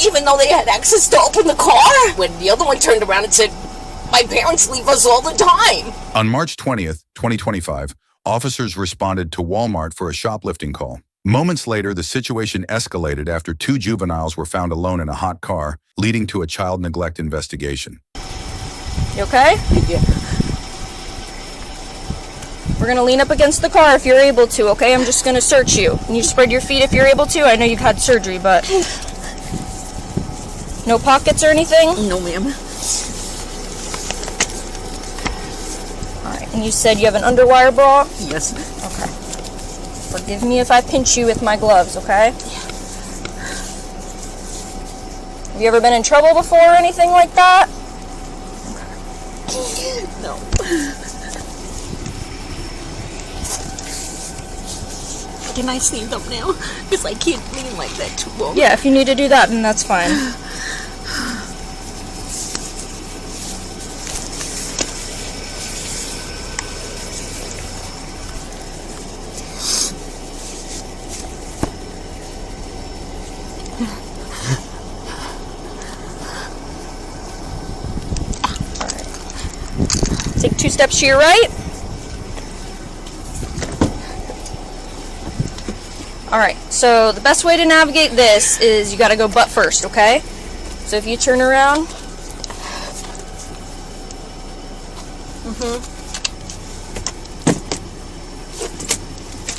Even though they had access to open the car? When the other one turned around and said, my parents leave us all the time. On March 20th, 2025, officers responded to Walmart for a shoplifting call. Moments later, the situation escalated after 2 juveniles were found alone in a hot car, leading to a child neglect investigation. You okay? Yeah. We're gonna lean up against the car if you're able to, okay? I'm just gonna search you. Can you spread your feet if you're able to? I know you've had surgery, but... No pockets or anything? No, ma'am. Alright, and you said you have an underwire bra? Yes. Okay. Forgive me if I pinch you with my gloves, okay? Have you ever been in trouble before or anything like that? No. Can I stand up now? Because I can't lean like that too long. Yeah, if you need to do that, then that's fine. Alright. Take 2 steps to your right. Alright, so the best way to navigate this is you gotta go butt first, okay? So if you turn around.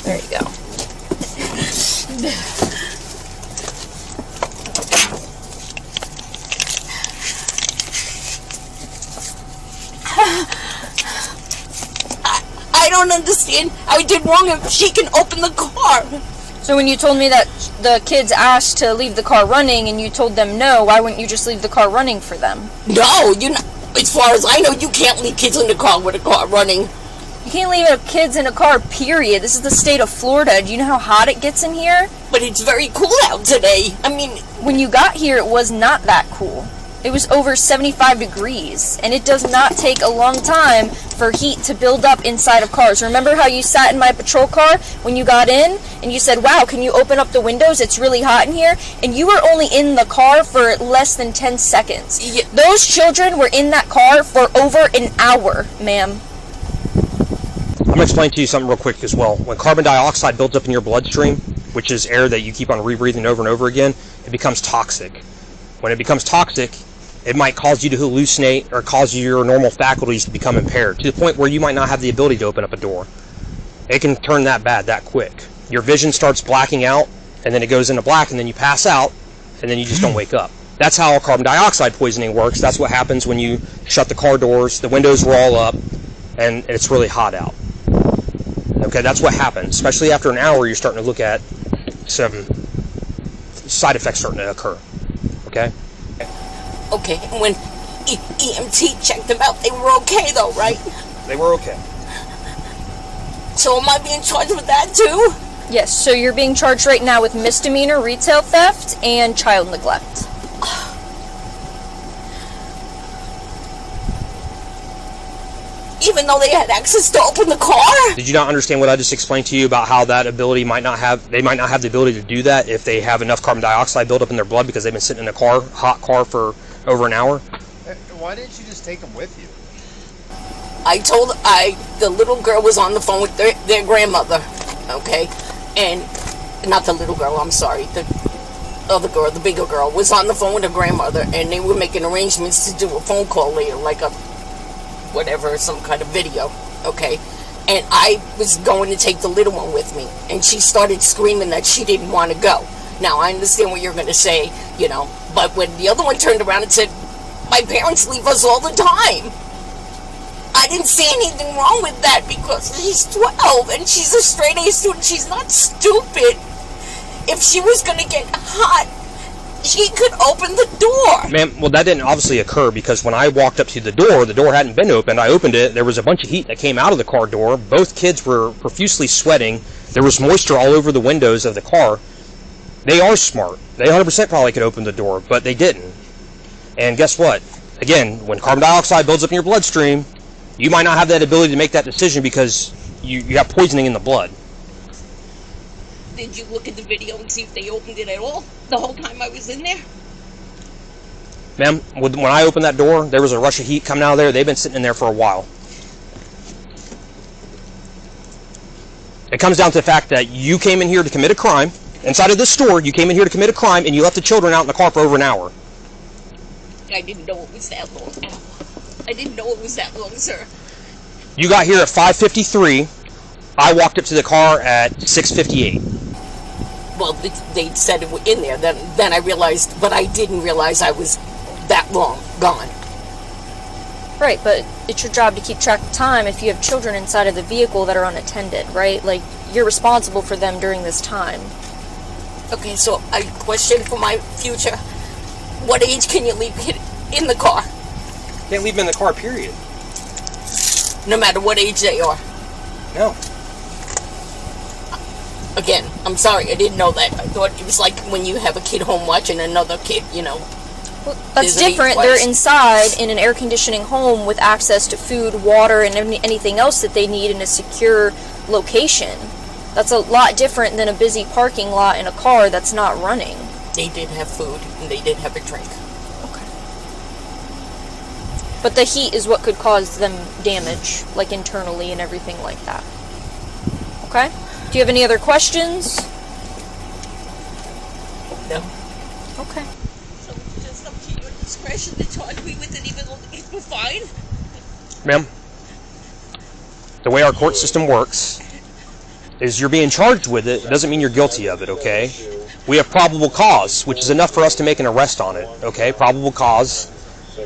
There you go. I don't understand how I did wrong if she can open the car. So when you told me that the kids asked to leave the car running and you told them no, why wouldn't you just leave the car running for them? No, as far as I know, you can't leave kids in the car with a car running. You can't leave kids in a car, period. This is the state of Florida. Do you know how hot it gets in here? But it's very cool out today. I mean... When you got here, it was not that cool. It was over 75 degrees, and it does not take a long time for heat to build up inside of cars. Remember how you sat in my patrol car when you got in, and you said, wow, can you open up the windows? It's really hot in here. And you were only in the car for less than 10 seconds. Yeah. Those children were in that car for over an hour, ma'am. I'm going to explain to you something real quick as well. When carbon dioxide builds up in your bloodstream, which is air that you keep on rebreathing over and over again, it becomes toxic. When it becomes toxic, it might cause you to hallucinate or cause your normal faculties to become impaired to the point where you might not have the ability to open up a door. It can turn that bad that quick. Your vision starts blacking out, and then it goes into black, and then you pass out, and then you just don't wake up. That's how carbon dioxide poisoning works. That's what happens when you shut the car doors, the windows were all up, and it's really hot out. Okay, that's what happens. Especially after an hour, you're starting to look at some side effects starting to occur. Okay? Okay, when EMT checked them out, they were okay though, right? They were okay. So am I being charged with that too? Yes, so you're being charged right now with misdemeanor retail theft and child neglect. Even though they had access to open the car? Did you not understand what I just explained to you about how that ability might not have the ability to do that if they have enough carbon dioxide built up in their blood because they've been sitting in a car, hot car for over an hour? Why didn't you just take them with you? The little girl was on the phone with their grandmother, okay? And, not the little girl, I'm sorry, the other girl, the bigger girl, was on the phone with her grandmother, and they were making arrangements to do a phone call later, like a, whatever, some kind of video, okay? And I was going to take the little one with me, and she started screaming that she didn't want to go. Now, I understand what you're going to say, you know, but when the other one turned around and said, my parents leave us all the time, I didn't see anything wrong with that because she's 12 and she's a straight-A student. She's not stupid. If she was going to get hot, she could open the door. Ma'am, well, that didn't obviously occur because when I walked up to the door hadn't been opened. I opened it. There was a bunch of heat that came out of the car door. Both kids were profusely sweating. There was moisture all over the windows of the car. They are smart. They 100% probably could open the door, but they didn't. And guess what? Again, when carbon dioxide builds up in your bloodstream, you might not have that ability to make that decision because you have poisoning in the blood. Did you look at the video and see if they opened it at all the whole time I was in there? Ma'am, when I opened that door, there was a rush of heat coming out of there. They've been sitting in there for a while. It comes down to the fact that you came in here to commit a crime. Inside of this store, you came in here to commit a crime, and you left the children out in the car for over an hour. I didn't know it was that long. I didn't know it was that long, sir. You got here at 5:53. I walked up to the car at 6:58. Well, they said it was in there. Then I realized, but I didn't realize I was that long gone. Right, but it's your job to keep track of time if you have children inside of the vehicle that are unattended, right? Like, you're responsible for them during this time. Okay, so a question for my future. What age can you leave a kid in the car? Can't leave them in the car, period. No matter what age they are. No. Again, I'm sorry, I didn't know that. I thought it was like when you have a kid home watching another kid, you know. Well, that's different. They're inside in an air conditioning home with access to food, water, and anything else that they need in a secure location. That's a lot different than a busy parking lot in a car that's not running. They did have food, and they did have a drink. Okay. But the heat is what could cause them damage, like internally and everything like that. Okay? Do you have any other questions? No. Okay. So it's just up to your discretion to charge me with it even if we're fine? Ma'am, the way our court system works is you're being charged with it. It doesn't mean you're guilty of it, okay? We have probable cause, which is enough for us to make an arrest on it, okay? Probable cause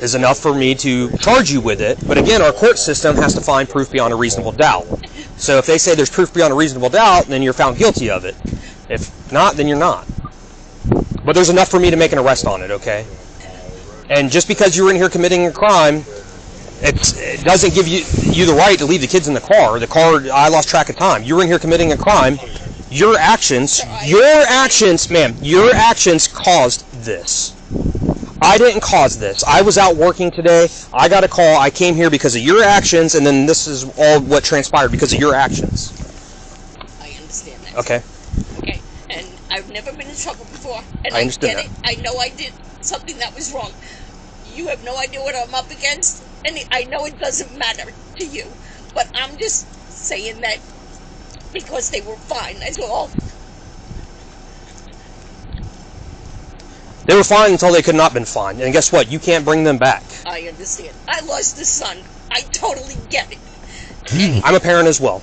is enough for me to charge you with it. But again, our court system has to find proof beyond a reasonable doubt. So if they say there's proof beyond a reasonable doubt, then you're found guilty of it. If not, then you're not. But there's enough for me to make an arrest on it, okay? And just because you were in here committing a crime, it doesn't give you the right to leave the kids in the car. The car, I lost track of time. You were in here committing a crime. Your actions, ma'am, your actions caused this. I didn't cause this. I was out working today. I got a call. I came here because of your actions, and then this is all what transpired because of your actions. I understand that. Okay. Okay, and I've never been in trouble before, and I I understand get it. I know I did something that was wrong. You have no idea what I'm up against, and I know it doesn't matter to you, but I'm just saying that because they were fine, that's all. They were fine until they could not been fine. And guess what? You can't bring them back. I understand. I lost a son. I totally get it. I'm a parent as well.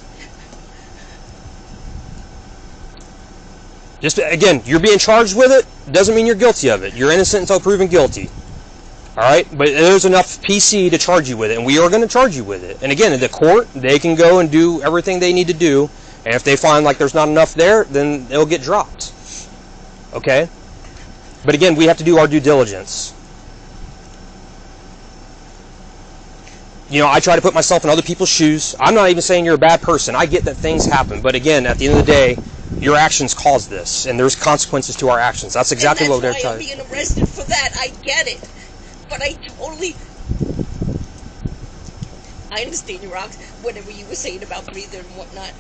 Just, again, you're being charged with it. Doesn't mean you're guilty of it. You're innocent until proven guilty. Alright? But there's enough PC to charge you with it. And we are going to charge you with it. And again, in the court, they can go and do everything they need to do. And if they find like there's not enough there, then it'll get dropped. Okay? But again, we have to do our due diligence. You know, I try to put myself in other people's shoes. I'm not even saying you're a bad person. I get that things happen. But again, at the end of the day, your actions caused this. And there's consequences to our actions. That's exactly what they're trying. That's why I'm being arrested for that. I get it. But I understand your whatever you were saying about breathing and whatnot.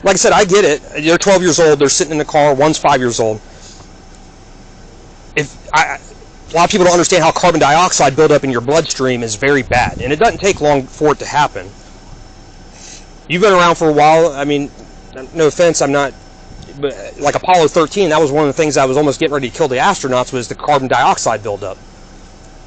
Like I said, I get it. They're 12 years old. They're sitting in the car. One's 5 years old. A lot of people don't understand how carbon dioxide buildup in your bloodstream is very bad. And it doesn't take long for it to happen. You've been around for a while. I mean, no offense, I'm not... But like Apollo 13, that was one of the things that was almost getting ready to kill the astronauts was the carbon dioxide buildup.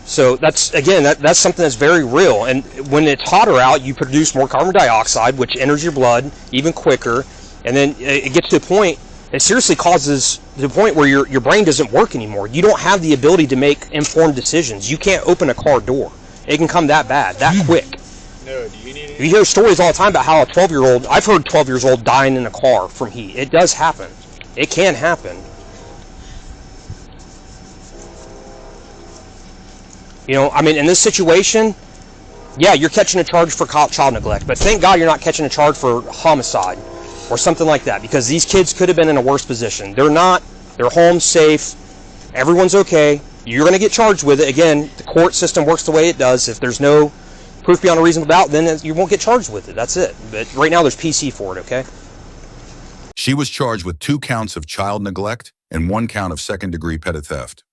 So that's, again, that's something that's very real. And when it's hotter out, you produce more carbon dioxide, which enters your blood even quicker. And then it gets to the point, it seriously causes the point where your brain doesn't work anymore. You don't have the ability to make informed decisions. You can't open a car door. It can come that bad, that quick. No, do you need any? You hear stories all the time about how a 12-year-old, I've heard 12 years old dying in a car from heat. It does happen. It can happen. You know, I mean, in this situation, yeah, you're catching a charge for child neglect, but thank God you're not catching a charge for homicide or something like that, because these kids could have been in a worse position. They're not. They're home, safe. Everyone's okay. You're going to get charged with it. Again, the court system works the way it does. If there's no proof beyond a reasonable doubt, then you won't get charged with it. That's it. But right now, there's PC for it, okay? She was charged with 2 counts of child neglect and 1 count of second-degree petty theft.